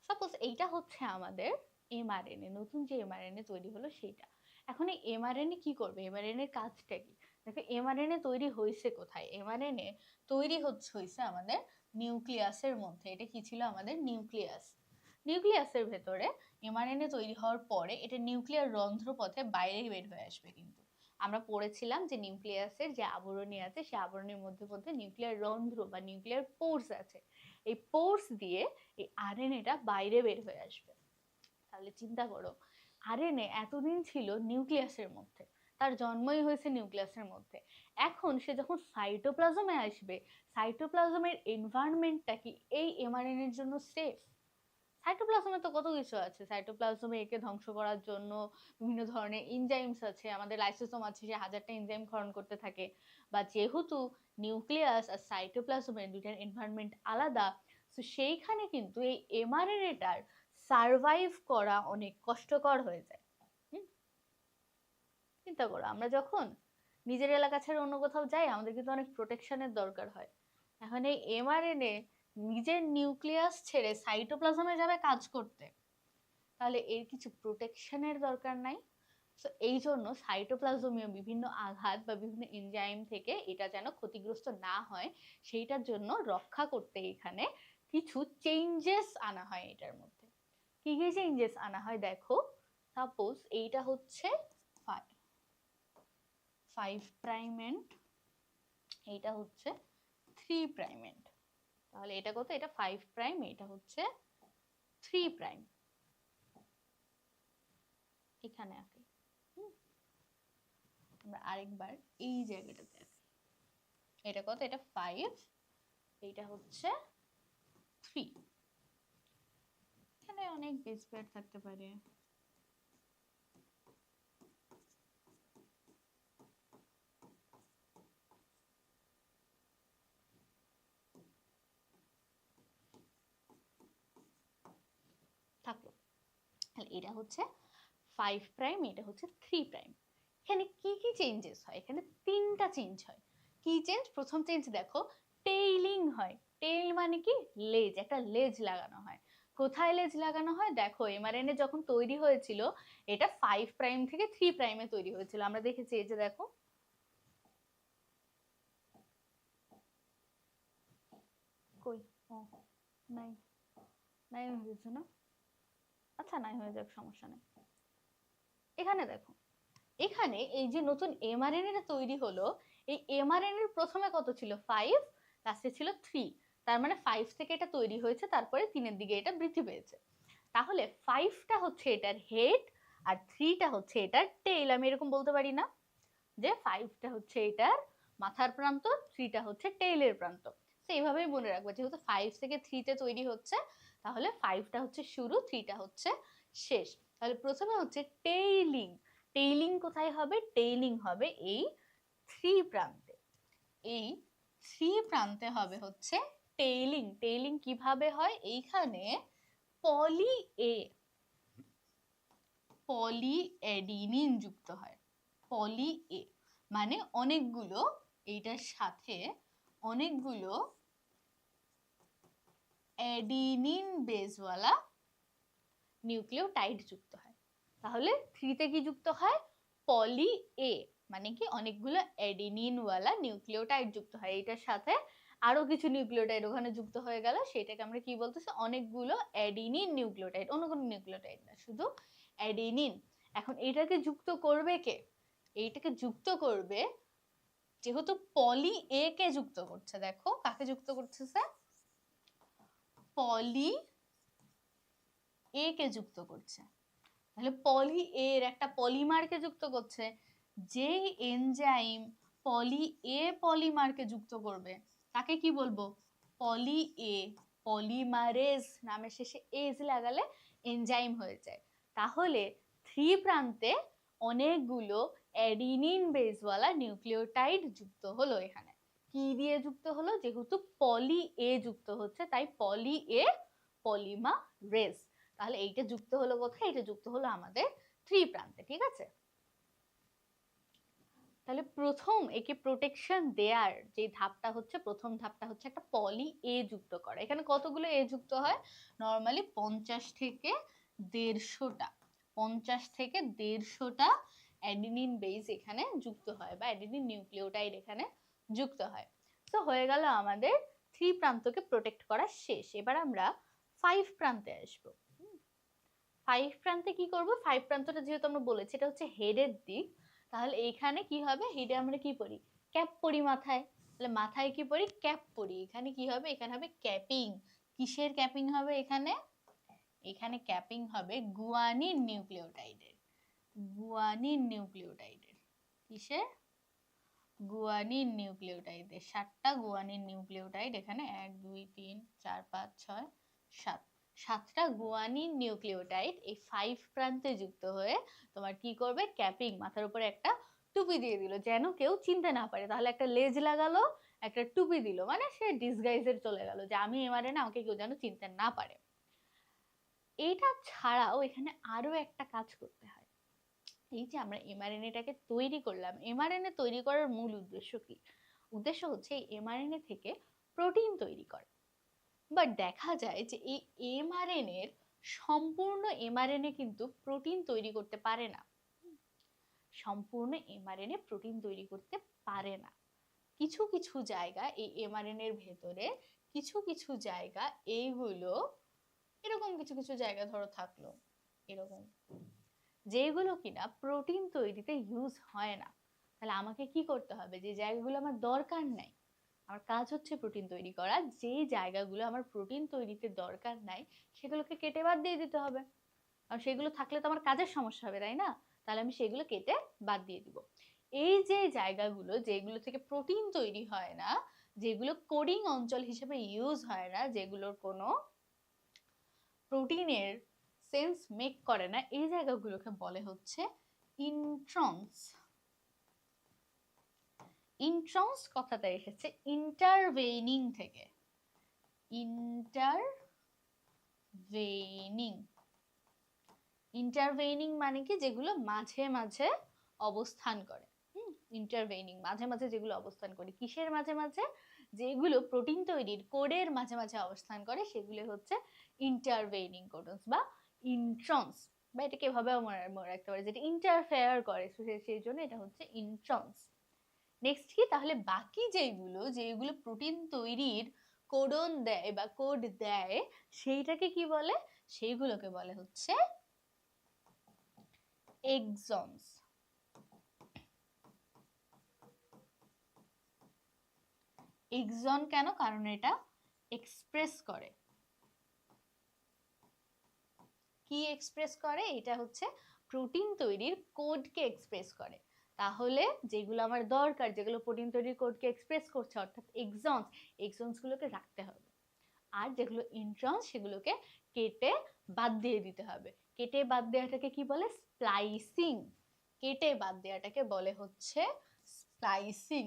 সাপোজ এইটা হচ্ছে আমাদের এমআরএনএ, নতুন যে এমআরএনএ তৈরি হলো সেটা। এখন এই এমআরএনএ কি করবে, এমআরএনএ এর কাজটা কি, দেখো এমআরএনএ তৈরি হয়েছে কোথায়, এমআরএনএ তৈরি হয়েছে আমাদের নিউক্লিয়াসের মধ্যে। এটা কি ছিল, আমাদের নিউক্লিয়াস। নিউক্লিয়াসের ভেতরে এমআরএনএ তৈরি হওয়ার পরে এটা নিউক্লিয়ার রন্ধ্রপথে বাইরে বের হয়ে আসবে। কিন্তু আমরা পড়েছিলাম যে নিউক্লিয়াসের যে আবরণী আছে সেই আবরণীর মধ্যে মধ্যে নিউক্লিয়ার রন্ধ্র বা নিউক্লিয়ার পোর্স আছে, এই পোর্স দিয়ে এই আরএনএটা বাইরে বের হয়ে আসবে। তাহলে চিন্তা করো, আরএনএ এতদিন ছিল নিউক্লিয়াসের মধ্যে, তার জন্মই হয়েছে নিউক্লিয়াসের মধ্যে। এখন সে যখন সাইটোপ্লাজমে আসবে, সাইটোপ্লাজমের এনভায়রনমেন্টটা কি এই এমআরএনএ এর জন্য সেফ? সাইটোপ্লাজমে তো কত কিছু আছে, সাইটোপ্লাজমে একে ধ্বংস করার জন্য বিভিন্ন ধরনের এনজাইমস আছে, আমাদের লাইসোসোম আছে, সে হাজারটা এনজাইম ক্ষরণ করতে থাকে। বা যেহেতু নিউক্লিয়াস আর সাইটোপ্লাজমের দুইটার এনভায়রনমেন্ট আলাদা, তো সেইখানে কিন্তু এই এমআরএনএটার সারভাইভ করা অনেক কষ্টকর হয়ে যায়। চিন্তা করো, আমরা যখন নিজের এলাকা ছেড়ে অন্য কোথাও যাই আমাদের কিন্তু অনেক প্রোটেকশনের দরকার হয়। এখন এই এমআরএনএ নিজের নিউক্লিয়াস ছেড়ে সাইটোপ্লাজমে যাবে কাজ করতে, তাহলে এর কিছু প্রোটেকশনের দরকার নাই। তো এই জন্য সাইটোপ্লাজমীয় বিভিন্ন আঘাত বা বিভিন্ন এনজাইম থেকে এটা যেন ক্ষতিগ্রস্ত না হয়, সেইটার জন্য রক্ষা করতে এখানে কিছু চেঞ্জেস আনা হয় এটার মধ্যে। কি কি চেঞ্জেস আনা হয় দেখো, সাপোজ এইটা হচ্ছে 5 প্রাইম এন্ড এইটা হচ্ছে 3 প্রাইম এন্ড। তাহলে এটা কত, এটা 5 প্রাইম, এটা হচ্ছে 3 প্রাইম। এখানে আঁকি, আমরা আরেকবার এই জায়গাটাতে আঁকি, এটা কত, এটা 5, এইটা হচ্ছে 3। এখানে অনেক বেস পেয়ার থাকতে পারে, থাকলো। তাহলে এটা হচ্ছে 5 প্রাইম, এটা হচ্ছে 3 প্রাইম। এখানে কি কি চেঞ্জেস হয়, এখানে 3টা চেঞ্জ হয়। কি চেঞ্জ, প্রথম চেঞ্জ দেখো, টেইলিং হয়। টেইল মানে কি, লেজ, একটা লেজ লাগানো হয়। কোথায় লেজ লাগানো হয়, দেখো এমআরএনএ যখন তৈরি হয়েছিল এটা 5 প্রাইম থেকে 3 প্রাইমে তৈরি হয়েছিল, আমরা দেখেছি। এই যে দেখো, কই, ও নাই, নাই হয়েছে না, আচ্ছা নাই হয়ে যাক, সমস্যা নেই। এখানে দেখো, এখানে এই যে নতুন এমআরএনএটা তৈরি হলো, এই এমআরএনএর প্রথমে কত ছিল 5, লাস্টে ছিল 3, তার মানে 5 থেকে এটা তৈরি হয়েছে, তারপরে 3-এর দিকে এটা বৃদ্ধি পেয়েছে। তাহলে 5টা হচ্ছে এটার হেড আর 3টা হচ্ছে এটার টেইল। আমি এরকম বলতে পারি না যে 5টা হচ্ছে এটার মাথার প্রান্ত, 3টা হচ্ছে টেইলের প্রান্ত। তো এইভাবেই মনে রাখবো, যেহেতু 5 থেকে 3তে তৈরি হচ্ছে, তাহলে 5টা হচ্ছে শুরু, 3টা হচ্ছে শেষ। তাহলে প্রথমে হচ্ছে টেইলিং। টেইলিং কোথায় হবে? টেইলিং হবে এই 3 প্রান্তে। এই 3 প্রান্তে হবে হচ্ছে টেইলিং। টেইলিং কিভাবে হয়? এইখানে পলি এ পলিএডিনিন যুক্ত হয়। পলি এ মানে অনেকগুলো, এইটার সাথে অনেকগুলো অ্যাডিনিন বেসওয়ালা নিউক্লিওটাইড যুক্ত হয়। তাহলে 3তে কি যুক্ত হয়? পলি এ মানে কি অনেকগুলো অ্যাডিনিনওয়ালা নিউক্লিওটাইড যুক্ত হয়। এটার সাথে আরো কিছু নিউক্লিওটাইড ওখানে যুক্ত হয়ে গেল, সেটাকে আমরা কি বলতেছি? অনেকগুলো অ্যাডিনিন নিউক্লিওটাইড, অন্য কোনো নিউক্লিওটাইড না, শুধু অ্যাডিনিন। এখন এটাকে যুক্ত করবে কে? এইটাকে যুক্ত করবে, যেহেতু পলি এ কে যুক্ত করছে, দেখো কাকে যুক্ত করতেছে? পলি এ কে যুক্ত করছে। তাহলে পলি এর একটা পলিমারকে যুক্ত করছে। যেই এনজাইম পলি এ পলিমারকে যুক্ত করবে তাকে কি বলবো? পলি এ পলিমারেজ, নামের শেষে এজ লাগালে এনজাইম হয়ে যায়। তাহলে 3 প্রান্তে অনেকগুলো অ্যাডিনিন বেসওয়ালা নিউক্লিওটাইড যুক্ত হলো। এখানে কি দিয়ে যুক্ত হলো? যেহেতু পলি এ যুক্ত হচ্ছে, তাই পলি এ পলিমারেজ। তাহলে এইটা যুক্ত হলো কোথায়? এটা যুক্ত হলো আমাদের 3 প্রান্তে, ঠিক আছে? তাহলে প্রথম একে প্রোটেকশন দেয়ার যে ধাপটা হচ্ছে, প্রথম ধাপটা হচ্ছে একটা পলি এ যুক্ত করা। এখানে কতগুলো এ যুক্ত হয়? নরমালি 50 থেকে 150টা, 50 থেকে 150টা অ্যাডিনিন বেস এখানে যুক্ত হয়, বা অ্যাডিনিন নিউক্লিওটাইড এখানে যুক্ত হয়। তো হয়ে গেল আমাদের 3 প্রান্তকে প্রোটেক্ট করা শেষ। এবার আমরা 5 প্রান্তে আসবো। 5 প্রান্তে কি করব? 5 প্রান্তটা যেহেতু আমরা বলেছি এটা হচ্ছে হেডের দিক, তাহলে এইখানে কি হবে? হেডে আমরা কি পরি? ক্যাপ পরি মাথায়। তাহলে মাথায় কি পরি? ক্যাপ পরি। এখানে কি হবে? এখানে হবে ক্যাপিং। কিসের ক্যাপিং হবে এখানে? এখানে ক্যাপিং হবে গুয়ানিন নিউক্লিওটাইডের। গুয়ানিন নিউক্লিওটাইডের। কিসের? গুয়ানিন নিউক্লিওটাইডের। 7টা গুয়ানিন নিউক্লিওটাইড এখানে, 1 2 3 4 5 6 7, 7টা গুয়ানিন নিউক্লিওটাইড এই 5 প্রান্তে যুক্ত হয়ে তোমার কি করবে? ক্যাপিং, মাথার উপরে একটা টুপি দিয়ে দিল, যেন কেউ চিনতে না পারে। তাহলে একটা লেজ লাগালো, একটা টুপি দিল, মানে সে ডিসগাইজে চলে গেল যে আমি এমআরএনএ, আমাকে কেউ যেন চিনতে না পারে। এইটা ছাড়াও এখানে আরো একটা কাজ করতে হয়। এই যে আমরা এমআরএনএটাকে তৈরি করলাম, এমআরএনএ তৈরি করার মূল উদ্দেশ্য কি? উদ্দেশ্য হচ্ছে এই এমআরএনএ থেকে প্রোটিন তৈরি করা। বাট দেখা যায় যে এই এমআরএনএ এর সম্পূর্ণ এমআরএনএ কিন্তু প্রোটিন তৈরি করতে পারে না। সম্পূর্ণ এমআরএনএ প্রোটিন তৈরি করতে পারে না। কিছু কিছু জায়গা এই এমআরএনএ এর ভেতরে, কিছু কিছু জায়গা এইগুলো এরকম, কিছু কিছু জায়গা ধরো থাকলো এরকম, যেগুলো কিনা প্রোটিন তৈরিতে ইউজ হয় না। তাহলে আমাকে কি করতে হবে? যে জায়গাগুলো আমার দরকার নাই, আমার কাজ হচ্ছে প্রোটিন তৈরি করা, যেই জায়গাগুলো আমার প্রোটিন তৈরিতে দরকার নাই সেগুলোকে কেটে বাদ দিয়ে দিতে হবে। আর সেগুলো থাকলে তো আমার কাজের সমস্যা হবে, তাই না? তাহলে আমি সেগুলো কেটে বাদ দিয়ে দিব। এই যে জায়গাগুলো যেগুলো থেকে প্রোটিন তৈরি হয় না, যেগুলো কোডিং অঞ্চল হিসেবে ইউজ হয় না, যেগুলোর কোনো প্রোটিনের সেন্স মেক করে না, এই জায়গাগুলোকে বলে হচ্ছে ইন্ট্রন্স। ইন্ট্রন্স কথাটা এসেছে ইন্টারভেইনিং থেকে। ইন্টারভেইনিং, ইন্টারভেইনিং মানে কি? যেগুলো মাঝে মাঝে অবস্থান করে। ইন্টারভেইনিং মাঝে মাঝে যেগুলো অবস্থান করে। কিসের মাঝে মাঝে? যেগুলো প্রোটিন তৈরির কোডের মাঝে মাঝে অবস্থান করে সেগুলো হচ্ছে ইন্টারভেইনিং কোডনস বা ইন্ট্রন্স, বা এটাকে এভাবেও মনে রাখতে পারে যেটা ইন্টারফেয়ার করে, সেই জন্য এটা হচ্ছে ইন্ট্রন্স। নেক্সট কি? তাহলে বাকি যেগুলো প্রোটিন তৈরির কোডন দেয় বা কোড দেয়, সেইটাকে কি বলে? সেইগুলোকে বলে হচ্ছে এক্সনস। এক্সন কেন? কারণ এটা এক্সপ্রেস করে, কি এক্সপ্রেস করে? এটা হচ্ছে প্রোটিন তৈরির কোডকে এক্সপ্রেস করে। তাহলে যেগুলো আমার দরকার, যেগুলো প্রোটিন তৈরির কোডকে এক্সপ্রেস করছে অর্থাৎ এক্সনস, এক্সনসগুলোকে রাখতে হবে। আর যেগুলো ইন্ট্রনস সেগুলোকে কেটে বাদ দিয়ে দিতে হবে। কেটে বাদ দেওয়াটাকে কি বলে? স্প্লাইসিং। কেটে বাদ দেওয়াটাকে বলে হচ্ছে স্প্লাইসিং।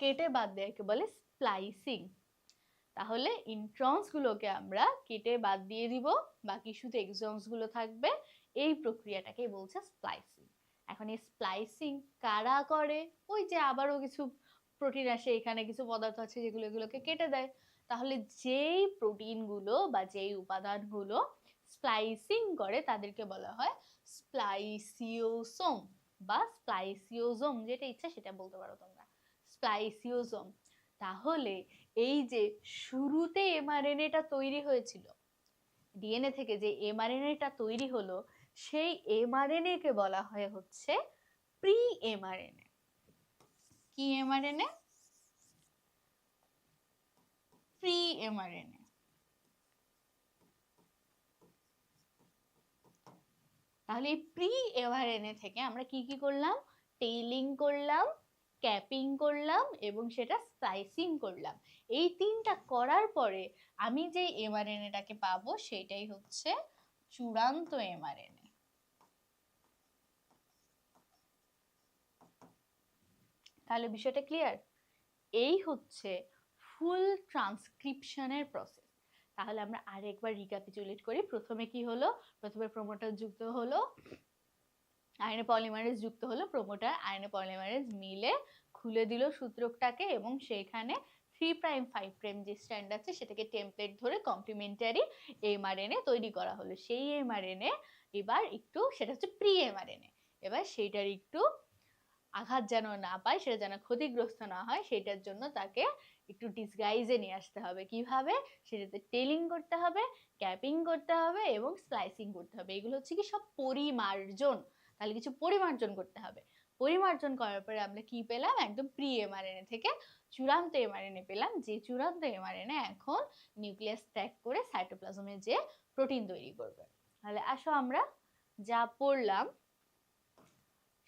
কেটে বাদ দেওয়াকে বলে স্প্লাইসিং। তাহলে ইন্ট্রনস গুলোকে আমরা কেটে বাদ দিয়ে দিব, বাকি শুধু এক্সনস গুলো থাকবে। এই প্রক্রিয়াটাকে বলছে স্প্লাইসিং। এখন এই স্প্লাইসিং কারা করে? ওই যে আবারও কিছু প্রোটিন আসে, এখানে কিছু পদার্থ আছে যেগুলো এগুলোকে কেটে দেয়। তাহলে যেই প্রোটিনগুলো বা যেই উপাদানগুলো স্প্লাইসিং করে তাদেরকে বলা হয় স্প্লাইসিওসোম বা স্প্লাইসিওজোম, যেটা ইচ্ছা সেটা বলতে পারো তোমরা, স্প্লাইসিওজোম। তাহলে এই যে শুরুতে এমআরএনএটা তৈরি হয়েছিল, ডিএনএ থেকে যে এমআরএনএটা তৈরি হলো, সেই এমআরএনএ কে বলা হয় হচ্ছে প্রি এমআরএনএ। কি এমআরএনএ? Pre mRNA. তাহলে এই প্রি এমআরএনএ থেকে আমরা কি কি করলাম? টেইলিং করলাম, ক্যাপিং করলাম এবং সেটা স্প্লাইসিং করলাম। এই তিনটা করার পরে আমি যে এমআরএনএটাকে পাবো সেটাই হচ্ছে চূড়ান্ত এমআরএনএ। তাহলে বিষয়টা ক্লিয়ার? এই হচ্ছে ফুল ট্রান্সক্রিপশনের প্রসেস। তাহলে আমরা আরেকবার রিক্যাপিচুলেট করি। প্রথমে কি হলো? প্রথমে প্রোমোটার যুক্ত হলো, আরএনএ পলিমারেজ যুক্ত হলো, প্রোমোটার আরএনএ পলিমারেজ মিলে খুলে দিল সূত্রকটাকে এবং সেইখানে 3 প্রাইম 5 প্রাইম যে স্ট্র্যান্ড আছে সেটাকে টেমপ্লেট ধরে কমপ্লিমেন্টারি এমআরএনএ তৈরি করা হলো। সেই এমআরএনএ এবার একটু, সেটা হচ্ছে প্রি এমআরএনএ, এবার সেইটার একটু আঘাত যেন না পায়, সেটা যেন ক্ষতিগ্রস্ত না হয়, সেটার জন্য তাকে একটু ডিসগাইজে নিয়ে আসতে হবে। কিভাবে? সেটাতে টেলিং করতে হবে, ক্যাপিং করতে হবে এবং স্লাইসিং করতে হবে। এগুলো হচ্ছে কি সব পরিমার্জন। তাহলে কিছু পরিমার্জন করতে হবে। পরিমার্জন করার পরে আমরা কি পেলাম? একদম প্রি এমআরএনএ থেকে চূড়ান্ত এমআরএনএ পেলাম, যে চূড়ান্ত এমআরএনএ এখন নিউক্লিয়াস ত্যাগ করে সাইটোপ্লাজমে যে প্রোটিন তৈরি করবে। তাহলে আসো আমরা যা পড়লাম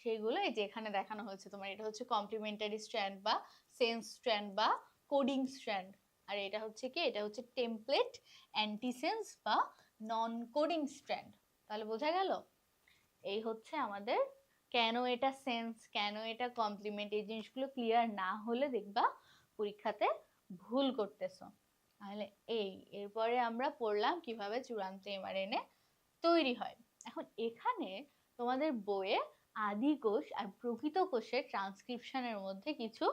সেগুলো এই যে এখানে দেখানো হয়েছে তোমার। এটা হচ্ছে কমপ্লিমেন্টারি স্ট্র্যান্ড বা সেন্স স্ট্র্যান্ড বা কোডিং স্ট্র্যান্ড, আর এটা হচ্ছে কি? এটা হচ্ছে টেমপ্লেট অ্যান্টিসেন্স বা নন কোডিং স্ট্র্যান্ড। তাহলে বোঝা গেল? এই হচ্ছে আমাদের কেন এটা সেন্স, কেন এটা কমপ্লিমেন্ট। এই জিনিসগুলো ক্লিয়ার না হলে দেখবা পরীক্ষাতে ভুল করতেছো। তাহলে এরপরে আমরা পড়লাম কিভাবে চূড়ান্ত এমআরএনএ তৈরি হয়। এখন এখানে তোমাদের বইয়ে আদি কোষ আর প্রকৃত কোষের ট্রান্সক্রিপশনের মধ্যে কিছু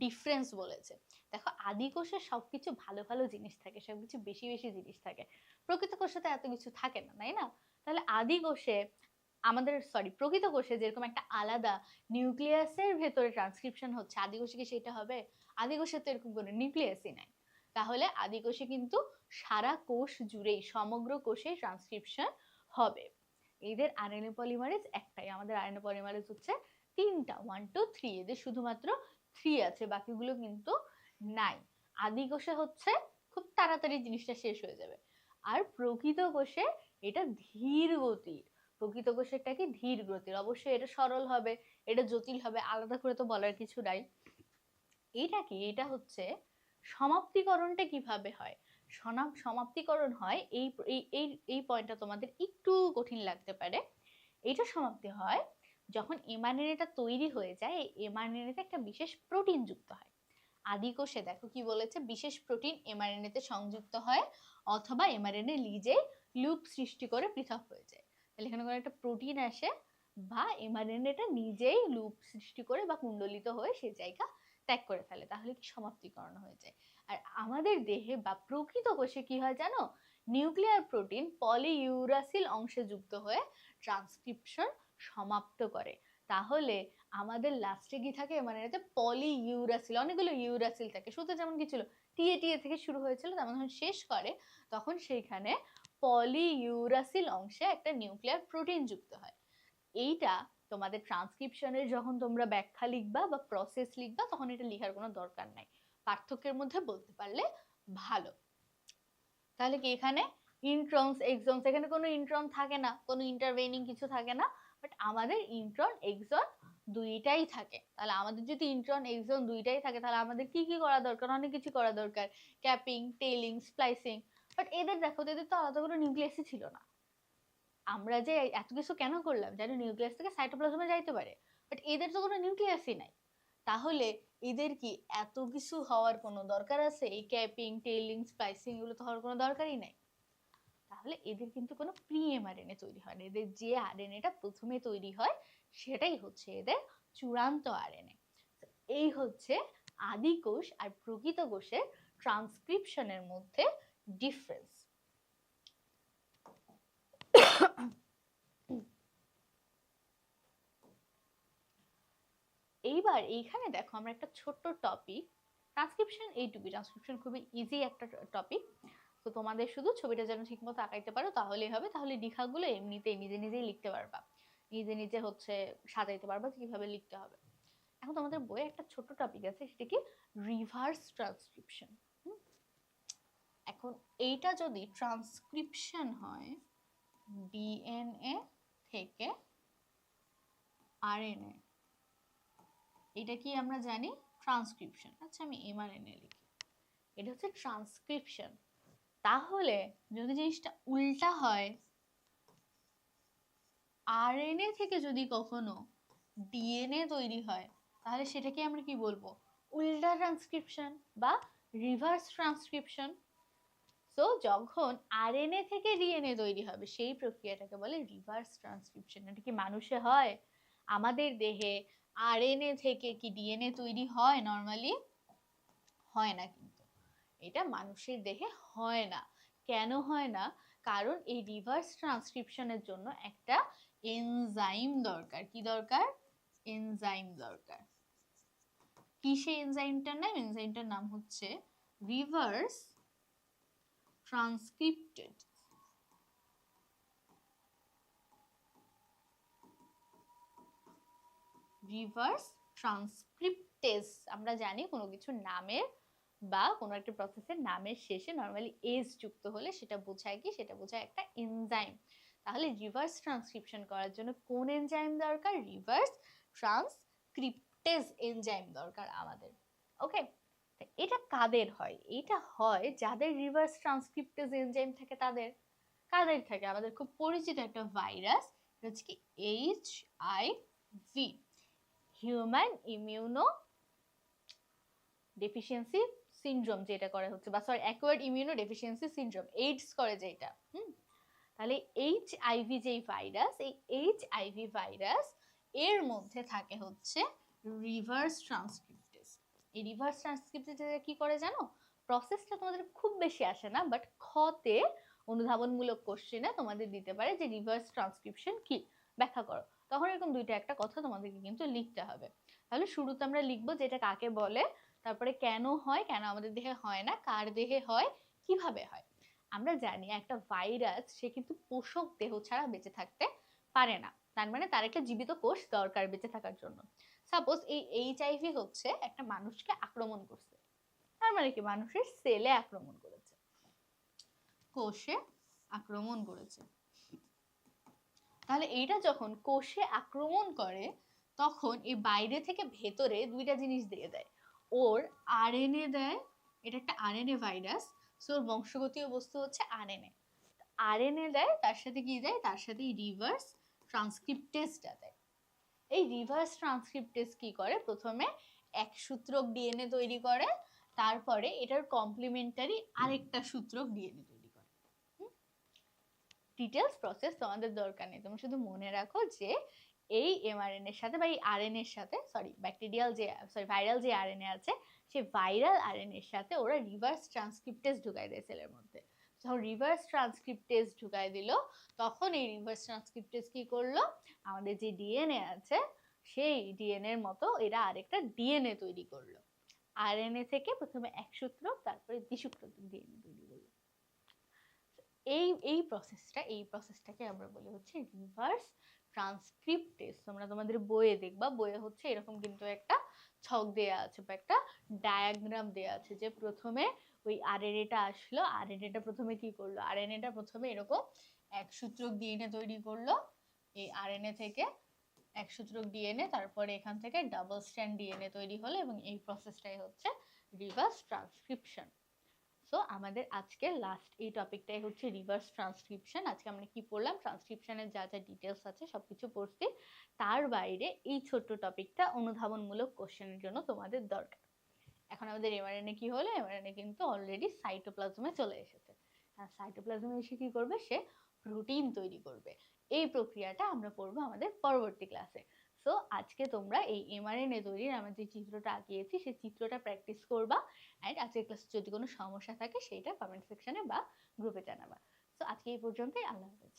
ডিফারেন্স বলেছে। দেখো, আদি কোষে সবকিছু ভালো ভালো জিনিস থাকে, সবকিছু বেশি বেশি জিনিস থাকে, প্রকৃত কোষে তো এত কিছু থাকে না, তাই না? তাহলে আদি কোষে প্রকৃত কোষে যেরকম একটা আলাদা নিউক্লিয়াসের ভেতরে ট্রান্সক্রিপশন হচ্ছে, আদি কোষে কি সেটা হবে? আদি কোষে তো এরকম কোনো নিউক্লিয়াসই নাই। তাহলে আদি কোষে কিন্তু সারা কোষ জুড়েই, সমগ্র কোষে ট্রান্সক্রিপশন হবে। এদের আরএনএ পলিমারেজ একটাই, আমাদের আরএনএ পলিমারেজ হচ্ছে 3টা, 1 2 3, এদের শুধুমাত্র 3 আছে, বাকিগুলো কিন্তু নাই। আদি কোষে হচ্ছে খুব তাড়াতাড়ি জিনিসটা শেষ হয়ে যাবে, আর প্রকৃত কোষে এটা ধীর গতির। প্রকৃত কোষেরটা কি? ধীর গতির। অবশ্যই এটা সরল হবে, এটা জটিল হবে, আলাদা করে তো বলার কিছু নাই। এটা কি? এটা হচ্ছে সমাপ্তিকরণটা কিভাবে হয়? সমাপ্তিকরণ হয় এই এই এই পয়েন্টটা তোমাদের একটু কঠিন লাগতে পারে। এটা সমাপ্তি হয় যখন এমআরএনএটা তৈরি হয়ে যায়, এই এমআরএনএতে একটা বিশেষ প্রোটিন যুক্ত হয়। আদি কোষে দেখো কি বলেছে? বিশেষ প্রোটিন এমআরএনএতে সংযুক্ত হয় অথবা এমআরএনএ নিজে লুপ সৃষ্টি করে পৃথক হয়ে যায়। তাহলে এখানে কোনো একটা প্রোটিন আসে বা এমআরএনএটা নিজেই লুপ সৃষ্টি করে বা কুণ্ডলিত হয়ে সেই জায়গা ত্যাগ করে ফেলে, তাহলে কি সমাপ্তিকরণ হয়ে যায়। আর আমাদের দেহে বা প্রকৃত কোষে কি হয় জানো? নিউক্লিয়ার প্রোটিন পলিইউরাসিল অংশে যুক্ত হয়ে ট্রান্সক্রিপশন সমাপ্ত করে। তাহলে আমাদের লাস্টে কি থাকে? মানে এতে পলিইউরাসিল, অনেকগুলো ইউরাসিল থাকে। শুরুতে যেমন কি ছিল? টিএ টিএ থেকে শুরু হয়েছিল, তেমন যখন শেষ করে তখন সেইখানে পলিইউরাসিল অংশে একটা নিউক্লিয়ার প্রোটিন যুক্ত হয়। এইটা তোমাদের ট্রান্সক্রিপশনের যখন তোমরা ব্যাখ্যা লিখবা বা প্রসেস লিখবা তখন এটা লেখার কোনো দরকার নাই, পার্থক্যের মধ্যে বলতে পারলে ভালো। তাহলে কি এখানে ইন্ট্রনস এক্সনস, এখানে কোনো ইন্ট্রন থাকে না, কোনো ইন্টারভেনিং কিছু থাকে না, বাট আমাদের ইন্ট্রন এক্সন দুইটাই থাকে। তাহলে আমাদের যদি ইন্ট্রন এক্সন দুইটাই থাকে তাহলে আমাদের কি কি করা দরকার, অনেক কিছু করা দরকার, ক্যাপিং, টেইলিং, স্প্লাইসিং। বাট এদের দেখো, এদের তো আলাদা কোনো নিউক্লিয়াসই ছিল না। আমরা যে এত কিছু কেন করলাম, যেন নিউক্লিয়াস থেকে সাইটোপ্লাজমে যাইতে পারে, বাট এদের তো কোনো নিউক্লিয়াসই নাই। তাহলে এদের কি এত কিছু হওয়ার কোনো দরকার আছে? এই ক্যাপিং, টেইলিং, স্প্লাইসিং এগুলো তো হওয়ার কোনো দরকারই নাই। তাহলে এদের কিন্তু কোনো প্রি এমআরএনএ তৈরি হয় না, এদের যে আরএনএটা প্রথমে তৈরি হয় সেটাই হচ্ছে এদের চূড়ান্ত আরএনএ। এই হচ্ছে আদি কোষ আর প্রকৃত কোষের ট্রান্সক্রিপশনের মধ্যে ডিফারেন্স। এইবার এইখানে দেখো আমরা একটা ছোট্ট টপিক, ট্রান্সক্রিপশন এইটুকুই, ট্রান্সক্রিপশন খুবই ইজি একটা টপিক। তো তোমাদের শুধু ছবিটা যেন ঠিকমতো আঁকাইতে পারো তাহলেই হবে, তাহলে লেখাগুলো এমনিতেই নিজে নিজেই লিখতে পারবা, নিজে নিজে হচ্ছে সাজাইতে পারবা কিভাবে লিখতে হবে। এখন তোমাদের বইয়ে একটা ছোট্ট টপিক আছে, সেটা কি রিভার্স ট্রান্সক্রিপশন। এখন এইটা যদি ট্রান্সক্রিপশন হয় ডিএনএ থেকে আরএনএ, এটা কি আমরা জানি ট্রান্সক্রিপশন। আচ্ছা আমি এমআরএনএ লিখি, এটা হচ্ছে ট্রান্সক্রিপশন। তাহলে যদি জিনিসটা উল্টা হয়, আরএনএ থেকে যদি কখনো ডিএনএ তৈরি হয় তাহলে সেটাকে আমরা কি বলবো? উল্টা ট্রান্সক্রিপশন বা রিভার্স ট্রান্সক্রিপশন। তো যখন আরএনএ থেকে ডিএনএ তৈরি হবে সেই প্রক্রিয়াটাকে বলে রিভার্স ট্রান্সক্রিপশন। এটা কি মানুষে হয়? আমাদের দেহে আরএনএ থেকে কি ডিএনএ তৈরি হয় নরমালি? হয় না, কিন্তু এটা মানুষের দেহে হয় না। কেন হয় না? কারণ এই রিভার্স ট্রান্সক্রিপশনের জন্য একটা এনজাইম দরকার। কি দরকার? এনজাইম দরকার। কি সেই এনজাইমটার নাম? এনজাইমটার নাম হচ্ছে রিভার্স ট্রান্সক্রিপ্টেড রিভার্স ট্রান্সক্রিপ্টেজ। আমরা জানি কোনো কিছু নামের বা কোনো একটা প্রসেসের নামের শেষে নরমালি এজ যুক্ত হলে সেটা বোঝায় কি? সেটা বোঝায় একটা এনজাইম। তাহলে রিভার্স ট্রান্সক্রিপশন করার জন্য কোন এনজাইম দরকার? রিভার্স ট্রান্সক্রিপ্টেজ এনজাইম দরকার আমাদের। ওকে, এটা কাদের হয়? এটা হয় যাদের রিভার্স ট্রান্সক্রিপ্টেজ এনজাইম থাকে তাদের। কাদের থাকে? আমাদের খুব পরিচিত একটা ভাইরাস, হচ্ছে কি HIV, human immuno deficiency syndrome, যেটা করে হচ্ছে, বা sorry acquired immuno deficiency syndrome, AIDS করে যেটা। তাহলে HIV যেই ভাইরাস, এই HIV ভাইরাস এর মধ্যে থাকে হচ্ছে রিভার্স ট্রান্সক্রিপ্টেজ। এই রিভার্স ট্রান্সক্রিপ্টেজ কি করে জানো? প্রসেসটা তোমাদের খুব বেশি আসে না, বাট খতে অনুধাবনমূলক কোশ্চেনে তোমাদের দিতে পারে যে রিভার্স ট্রান্সক্রিপশন কি, ব্যাখ্যা করো। তখন এরকম দুইটা একটা কথা তোমাদেরকে কিন্তু লিখতে হবে। তাহলে শুরুতে আমরা লিখবো যে এটা কাকে বলে, তারপরে কেন হয়, কেন আমাদের দেহে হয় না, কার দেহে হয়, কিভাবে হয়। আমরা জানি একটা ভাইরাস সে কিন্তু পোষক দেহ ছাড়া বেঁচে থাকতে পারে না, তার মানে তার একটা জীবিত কোষ দরকার বেঁচে থাকার জন্য। সাপোজ এই HIV হচ্ছে একটা মানুষকে আক্রমণ করছে, তার মানে কি মানুষের সেলে আক্রমণ করেছে, কোষে আক্রমণ করেছে। তাহলে এইটা যখন কোষে আক্রমণ করে তখন এই বাইরে থেকে ভেতরে দুইটা জিনিস দিয়ে দেয়। ওর আরএনএ দেয়, এটা একটা আরএনএ ভাইরাস, সো ওর বংশগতীয় বস্তু হচ্ছে আরএনএ। আরএনএ দেয়, তার সাথে কি দেয়? তার সাথে রিভার্স ট্রান্সক্রিপ্টেজটা দেয়। এই রিভার্স ট্রান্সক্রিপ্টেজ কি করে? প্রথমে এক সূত্রক ডিএনএ তৈরি করে, তারপরে এটার কমপ্লিমেন্টারি আরেকটা সূত্রক ডিএনএ তৈরি করে। ডিটেলস প্রসেস তোমাদের দরকার নেই, তুমি শুধু মনে রাখো যে এই এমআরএনএ এর সাথে বা এই আরএনএ এর সাথে, সরি ব্যাকটেরিয়াল যে, সরি ভাইরাল যে আরএনএ আছে, সেই ভাইরাল আরএনএ এর সাথে ওরা রিভার্স ট্রান্সক্রিপ্টেজ ঢুকাই দেয় সেলের মধ্যে। যখন রিভার্স ট্রান্সক্রিপ্টেজ ঢুকাই দিল, তখন এই রিভার্স ট্রান্সক্রিপ্টেজ কি করলো? আমাদের যে ডিএনএ আছে সেই ডিএনএ এর মতো এরা আরেকটা ডিএনএ তৈরি করলো। আরএনএ থেকে প্রথমে এক সূত্রক, তারপরে দ্বিসূত্রক ডিএনএ তৈরি করলো। এই প্রসেসটাকে আমরা বলি হচ্ছে রিভার্স ট্রান্সক্রিপ্ট টেস্ট তোমরা তোমাদের বইয়ে দেখবা, বইয়ে হচ্ছে এরকম কিন্তু একটা ছক দেয়া আছে বা একটা ডায়াগ্রাম দেয়া আছে যে প্রথমে ওই আরএনএটা আসলো, আরএনএটা প্রথমে কি করলো, আরএনএটা প্রথমে এরকম এক সূত্রক ডিএনএ তৈরি করলো, এই আরএনএ থেকে এক সূত্রক ডিএনএ, তারপরে এখান থেকে ডাবল স্ট্র্যান্ড ডিএনএ তৈরি হলো এবং এই প্রসেসটাই হচ্ছে রিভার্স ট্রান্সক্রিপশন। সো আমাদের আজকের লাস্ট এই টপিকটাই হচ্ছে রিভার্স ট্রান্সক্রিপশন। আজকে আমরা কি পড়লাম, ট্রান্সক্রিপশনের যা যা ডিটেলস আছে সবকিছু পড়ছি, তার বাইরে এই ছোট্ট টপিকটা অনুধাবনমূলক কোশ্চেনের জন্য তোমাদের দরকার। এখন আমাদের এমআরএনএ কি হলো, এমআরএনএ কিন্তু অলরেডি সাইটোপ্লাজমে চলে এসেছে, আর সাইটোপ্লাজমে এসে কি করবে, সে প্রোটিন তৈরি করবে। এই প্রক্রিয়াটা আমরা পড়বো আমাদের পরবর্তী ক্লাসে। সো আজকে তোমরা এই এমআরএনএ তৈরির আমরা যে চিত্রটা আঁকিয়েছি সেই চিত্রটা প্র্যাকটিস করবা, অ্যান্ড আজকের ক্লাসে যদি কোনো সমস্যা থাকে সেইটা কমেন্ট সেকশনে বা গ্রুপে জানাবা। সো আজকে এই পর্যন্তই, আল্লাহ হাফেজ।